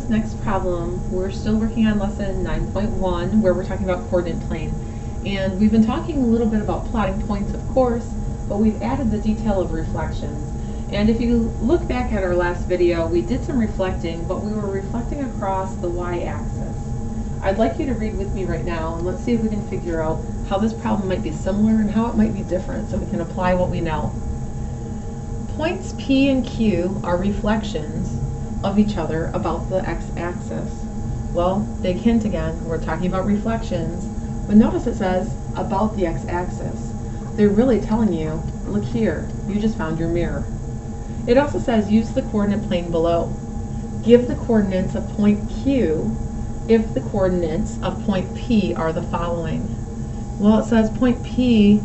this next problem, we're still working on lesson 9.1 where we're talking about coordinate plane. And we've been talking a little bit about plotting points, of course, but we've added the detail of reflections. And if you look back at our last video, we did some reflecting, but we were reflecting across the y-axis. I'd like you to read with me right now, and let's see if we can figure out how this problem might be similar and how it might be different so we can apply what we know. Points P and Q are reflections of each other about the x-axis. Well, big hint again, we're talking about reflections, but notice it says about the x-axis. They're really telling you, look here, you just found your mirror. It also says use the coordinate plane below. Give the coordinates of point Q if the coordinates of point P are the following. Well, it says point P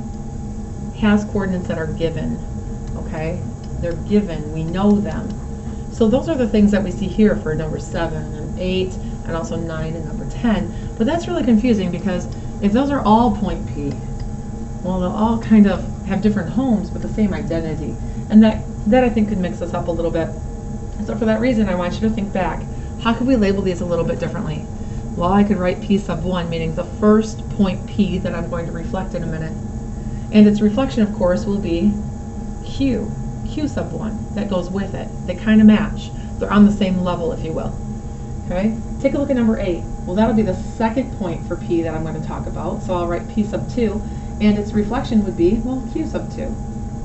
has coordinates that are given, okay? They're given, we know them. So those are the things that we see here for number 7 and 8 and also 9 and number 10. But that's really confusing because if those are all point P, well, they'll all kind of have different homes but the same identity. And that I think could mix us up a little bit. So for that reason, I want you to think back. How could we label these a little bit differently? Well, I could write P sub 1, meaning the first point P that I'm going to reflect in a minute. And its reflection, of course, will be Q sub 1, that goes with it. They kind of match. They're on the same level, if you will. Okay? Take a look at number 8. Well, that'll be the second point for P that I'm going to talk about. So I'll write P sub 2, and its reflection would be, well, Q sub 2,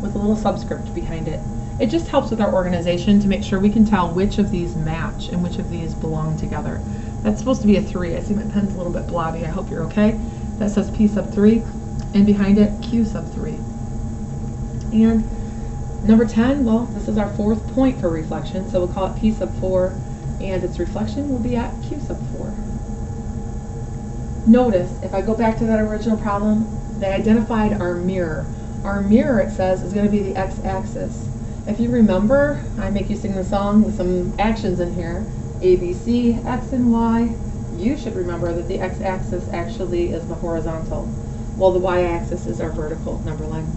with a little subscript behind it. It just helps with our organization to make sure we can tell which of these match and which of these belong together. That's supposed to be a 3. I see my pen's a little bit blobby. I hope you're okay. That says P sub 3, and behind it, Q sub 3. And number 10, well, this is our fourth point for reflection, so we'll call it P sub 4, and its reflection will be at Q sub 4. Notice, if I go back to that original problem, they identified our mirror. Our mirror, it says, is going to be the x-axis. If you remember, I make you sing the song with some actions in here, A, B, C, X, and Y. You should remember that the x-axis actually is the horizontal, while the y-axis is our vertical number line.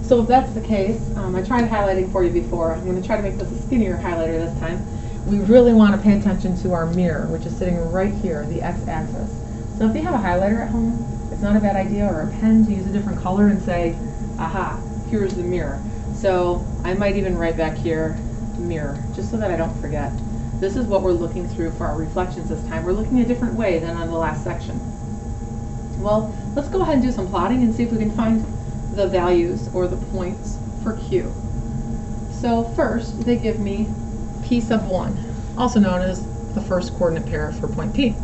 So if that's the case, I tried highlighting for you before. I'm going to try to make this a skinnier highlighter this time. We really want to pay attention to our mirror, which is sitting right here, the x-axis. So if you have a highlighter at home, it's not a bad idea, or a pen, to use a different color and say, aha, here's the mirror. So I might even write back here, mirror, just so that I don't forget. This is what we're looking through for our reflections this time. We're looking a different way than on the last section. Well, let's go ahead and do some plotting and see if we can find the values or the points for Q. So first, they give me P sub 1, also known as the first coordinate pair for point P.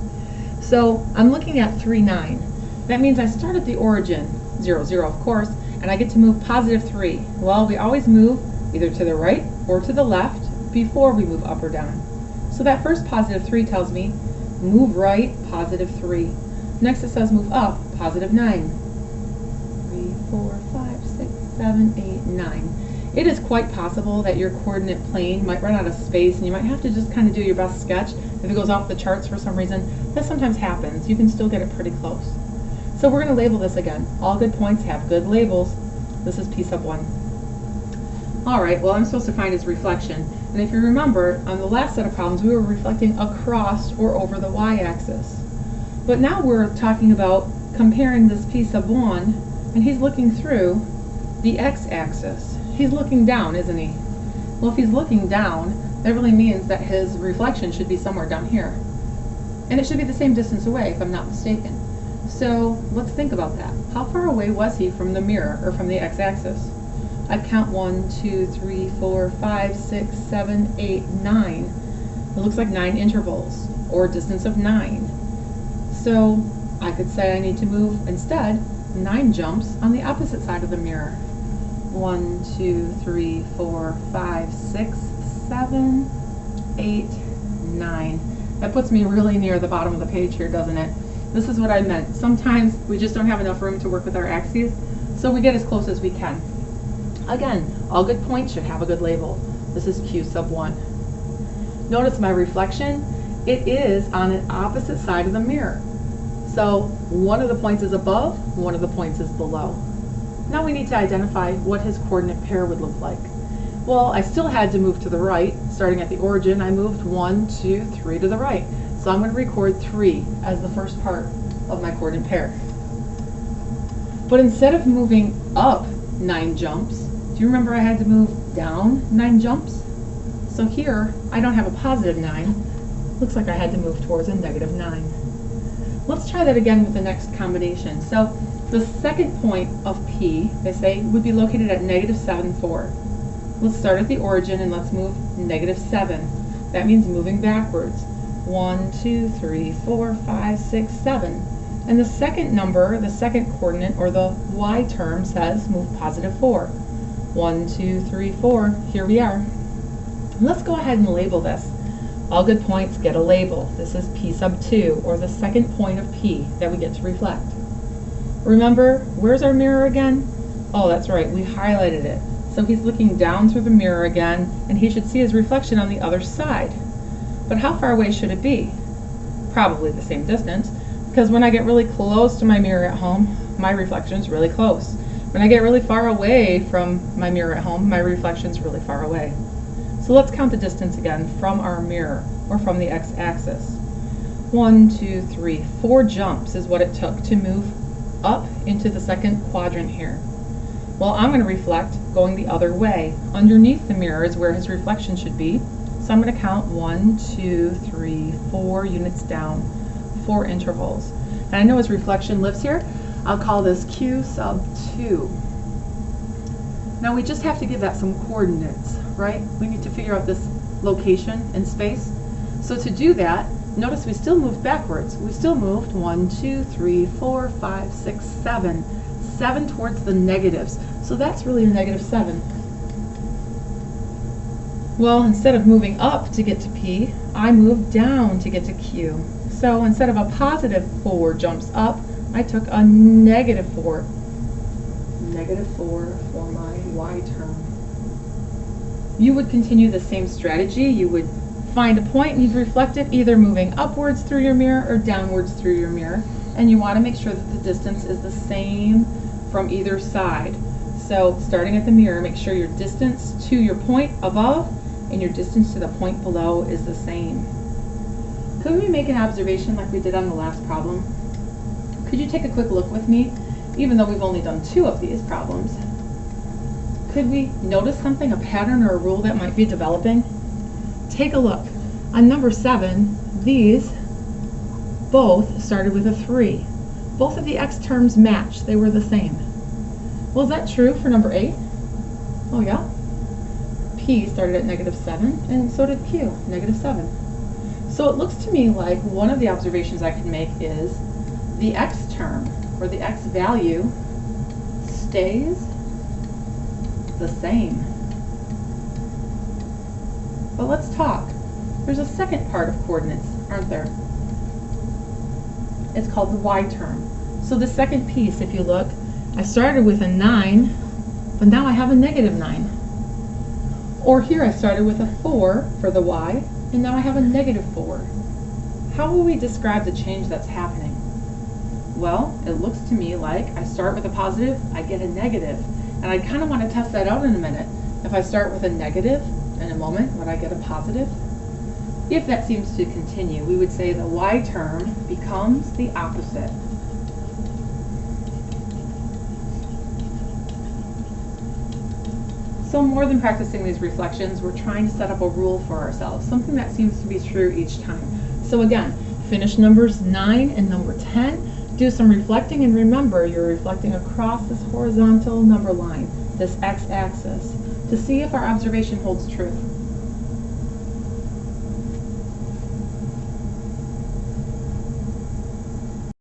So I'm looking at 3, 9. That means I start at the origin, 0, 0 of course, and I get to move positive 3. Well, we always move either to the right or to the left before we move up or down. So that first positive 3 tells me move right, positive 3. Next it says move up, positive 9. 3, 4, 5, 6, 7, 8, 9. It is quite possible that your coordinate plane might run out of space and you might have to just kind of do your best sketch. If it goes off the charts for some reason, that sometimes happens. You can still get it pretty close. So we're going to label this again. All good points have good labels. This is P sub 1. Alright, well I'm supposed to find its reflection. And if you remember, on the last set of problems we were reflecting across or over the y-axis. But now we're talking about comparing this P sub 1, and he's looking through the x-axis. He's looking down, isn't he? Well, if he's looking down, that really means that his reflection should be somewhere down here. And it should be the same distance away, if I'm not mistaken. So let's think about that. How far away was he from the mirror, or from the x-axis? I'd count 1, 2, 3, 4, 5, 6, 7, 8, 9. It looks like 9 intervals, or a distance of 9. So I could say I need to move, instead, 9 jumps on the opposite side of the mirror. 1, 2, 3, 4, 5, 6, 7, 8, 9. That puts me really near the bottom of the page here, doesn't it? This is what I meant. Sometimes we just don't have enough room to work with our axes, so we get as close as we can. Again, all good points should have a good label. This is Q sub 1. Notice my reflection. It is on an opposite side of the mirror. So one of the points is above, one of the points is below. Now we need to identify what his coordinate pair would look like. Well, I still had to move to the right. Starting at the origin, I moved 1, 2, 3 to the right. So I'm going to record 3 as the first part of my coordinate pair. But instead of moving up 9 jumps, do you remember I had to move down 9 jumps? So here, I don't have a positive 9. Looks like I had to move towards a negative 9. Let's try that again with the next combination. So the second point of P, they say, would be located at negative 7, 4. Let's start at the origin and let's move negative 7. That means moving backwards. 1, 2, 3, 4, 5, 6, 7. And the second number, the second coordinate, or the y term, says move positive 4. 1, 2, 3, 4. Here we are. Let's go ahead and label this. All good points get a label. This is P sub 2, or the second point of P that we get to reflect. Remember, where's our mirror again? Oh, that's right, we highlighted it. So he's looking down through the mirror again, and he should see his reflection on the other side. But how far away should it be? Probably the same distance, because when I get really close to my mirror at home, my reflection is really close. When I get really far away from my mirror at home, my reflection is really far away. So let's count the distance again from our mirror, or from the x-axis. 1, 2, 3, 4 jumps is what it took to move up into the second quadrant here. Well, I'm going to reflect going the other way. Underneath the mirror is where his reflection should be. So I'm going to count 1, 2, 3, 4 units down, 4 intervals. And I know his reflection lives here. I'll call this Q sub 2. Now we just have to give that some coordinates, right? We need to figure out this location in space. So to do that, notice we still moved backwards. We still moved 1, 2, 3, 4, 5, 6, 7. 7 towards the negatives. So that's really a negative 7. Well, instead of moving up to get to P, I moved down to get to Q. So instead of a positive 4 jumps up, I took a negative 4. Negative 4 for my y term. You would continue the same strategy. You would find a point and you'd reflect it either moving upwards through your mirror or downwards through your mirror. And you want to make sure that the distance is the same from either side. So starting at the mirror, make sure your distance to your point above and your distance to the point below is the same. Could we make an observation like we did on the last problem? Could you take a quick look with me, even though we've only done 2 of these problems? Could we notice something, a pattern or a rule that might be developing? Take a look. On number 7, these both started with a 3. Both of the x terms matched. They were the same. Well, is that true for number 8? Oh yeah. P started at negative 7, and so did Q, negative 7. So it looks to me like one of the observations I could make is the x term, or the x value, stays the same. But let's talk. There's a second part of coordinates, aren't there? It's called the y term. So the second piece, if you look, I started with a 9, but now I have a negative 9. Or here I started with a 4 for the y, and now I have a negative 4. How will we describe the change that's happening? Well, it looks to me like I start with a positive, I get a negative. And I kind of want to test that out in a minute. If I start with a negative, in a moment, would I get a positive? If that seems to continue, we would say the y term becomes the opposite. So more than practicing these reflections, we're trying to set up a rule for ourselves, something that seems to be true each time. So again, finish numbers 9 and number 10, do some reflecting, and remember you're reflecting across this horizontal number line, this x-axis, to see if our observation holds true.